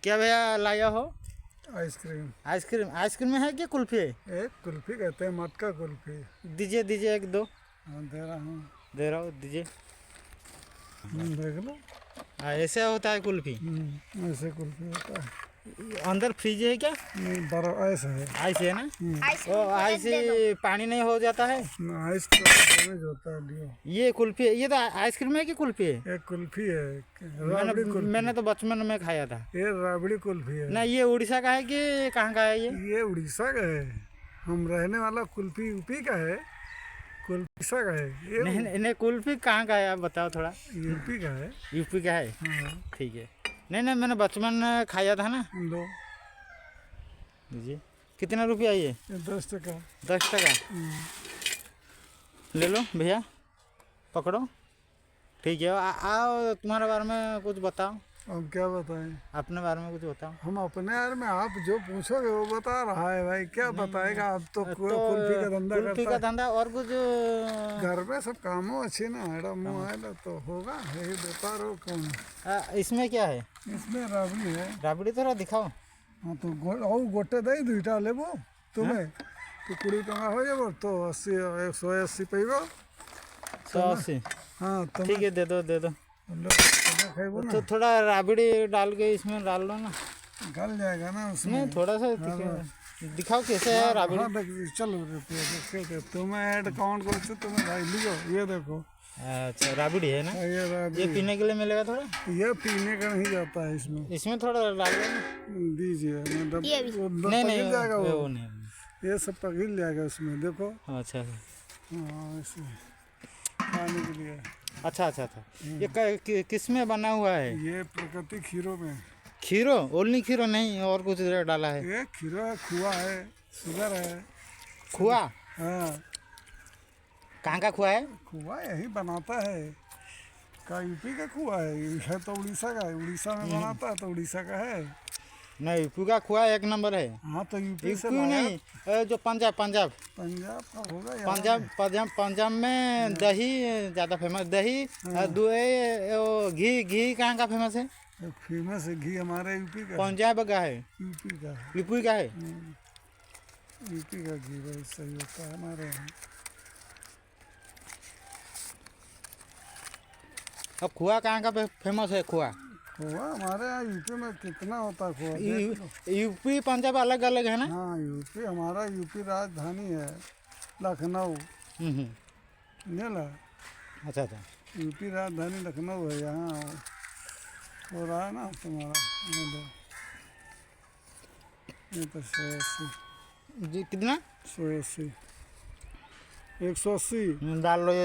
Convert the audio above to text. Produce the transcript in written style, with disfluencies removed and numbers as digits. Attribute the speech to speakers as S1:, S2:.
S1: क्या भैया लाया हो?
S2: आइसक्रीम।
S1: आइसक्रीम। आइसक्रीम में है कि कुल्फी है?
S2: एक कुल्फी कहते हैं, मटका कुल्फी।
S1: दीजिए दीजिए एक दो।
S2: हाँ दे रहा हूँ।
S1: दे रहा हूँ, दीजिए।
S2: देख लो।
S1: हाँ, ऐसे होता है कुल्फी?
S2: ऐसे कुल्फी होता है।
S1: अंदर फ्रिज है क्या?
S2: नहीं, बर्फ ऐसा है।
S1: आइस है ना? ओ आइस पानी नहीं हो जाता है?
S2: आइस तो डैमेज होता है लियो।
S1: ये कुल्फी है? ये तो आइसक्रीम है कि कुल्फी है?
S2: एक कुल्फी है, राबड़ी कुल्फी।
S1: मैंने तो बचपन में खाया था।
S2: ये राबड़ी कुल्फी है।
S1: ना ये उड़ीसा का है कि कहाँ का है ये?
S2: ये उड़ीसा का है। हम रहने वाला कुल्फी यूपी का है, कुल्फीसा का है ये।
S1: नहीं, कुल्फी कहाँ का है आप बताओ थोड़ा।
S2: यूपी का है।
S1: यूपी का है?
S2: हाँ।
S1: ठीक है। नहीं, मैंने बचपन में खाया था ना।
S2: लो
S1: लीजिए। कितना रुपया ये?
S2: 10 टका।
S1: 10 टका। ले लो भैया, पकड़ो। ठीक है, आओ तुम्हारे बारे में कुछ बताओ।
S2: अब क्या बताएं?
S1: अपने बारे में कुछ बताओ।
S2: हम अपने बारे में आप जो पूछोगे वो बता रहा है भाई, क्या बताएगा? आप तो कुल्फी का धंधा
S1: कुल्फी
S2: करता
S1: का
S2: है।
S1: धंधा और कुछ?
S2: घर में सब कामों अच्छे ना एड़ा मोबाइल तो होगा, यही व्यापार हो कौन।
S1: इसमें क्या है?
S2: इसमें राबड़ी है।
S1: राबड़ी थोड़ा दिखाओ।
S2: हाँ तो गोटे दे दुईटा लेबो तुम्हें तो 20 टका हो जाबो, तो 80 180 पैबो।
S1: 180?
S2: हाँ तो
S1: ठीक है, दे दो दे दो।
S2: खेबो ना।
S1: तो थोड़ा राबड़ी डाल के इसमें डाल लो ना।
S2: गल जाएगा ना उसमें।
S1: नहीं, थोड़ा सा दिखाओ कैसे है राबड़ी।
S2: हाँ चलो रुपये तुम्हें ऐड काउंट करते तुम्हें भाई लियो, ये देखो।
S1: अच्छा, राबड़ी है ना?
S2: ये राबड़ी।
S1: ये पीने के लिए मिलेगा थोड़ा?
S2: ये पीने का नहीं जाता है इसमें।
S1: इसमें थोड़ा डाल दो ना।
S2: दीजिए, मतलब
S1: नहीं
S2: पघिल जाएगा
S1: वो
S2: वो।
S1: नहीं।
S2: ये सब पघिल जाएगा उसमें, देखो।
S1: अच्छा
S2: हाँ ऐसे खाने के लिए।
S1: अच्छा। ये किस में बना हुआ है?
S2: ये प्रकृति खीरो में।
S1: खीरो? ओनली खीरो नहीं और कुछ डाला है?
S2: ये खीरो है, खुआ है, शुगर है।
S1: खुआ?
S2: हाँ
S1: कहाँ का खुआ है?
S2: खुआ यही बनाता है का, यूपी का खुआ है तो उड़ीसा का है। उड़ीसा में बनाता है तो उड़ीसा का है।
S1: नहीं, यूपी का खुआ एक नंबर है।
S2: हाँ तो यूपी से
S1: यूपी नहीं, जो पंजाब
S2: पंजाब का होगा यार।
S1: पंजाब में दही ज़्यादा फेमस। दही घी कहाँ का फेमस है?
S2: फेमस है घी हमारे यूपी का।
S1: पंजाब का है?
S2: यूपी का।
S1: यूपी का है?
S2: यूपी का घी भाई सही होता है हमारे यहाँ।
S1: अब खुआ कहाँ का फेमस है? खुआ
S2: खोआ हमारे यहाँ यूपी में कितना होता है खोआ।
S1: यूपी पंजाब अलग अलग है ना?
S2: हाँ यूपी हमारा, यूपी राजधानी है लखनऊ। समझला?
S1: अच्छा।
S2: यूपी राजधानी लखनऊ है। यहाँ हो रहा है ना तुम्हारा। ये तो 180।
S1: जी कितना?
S2: 180 180
S1: डाल लो ये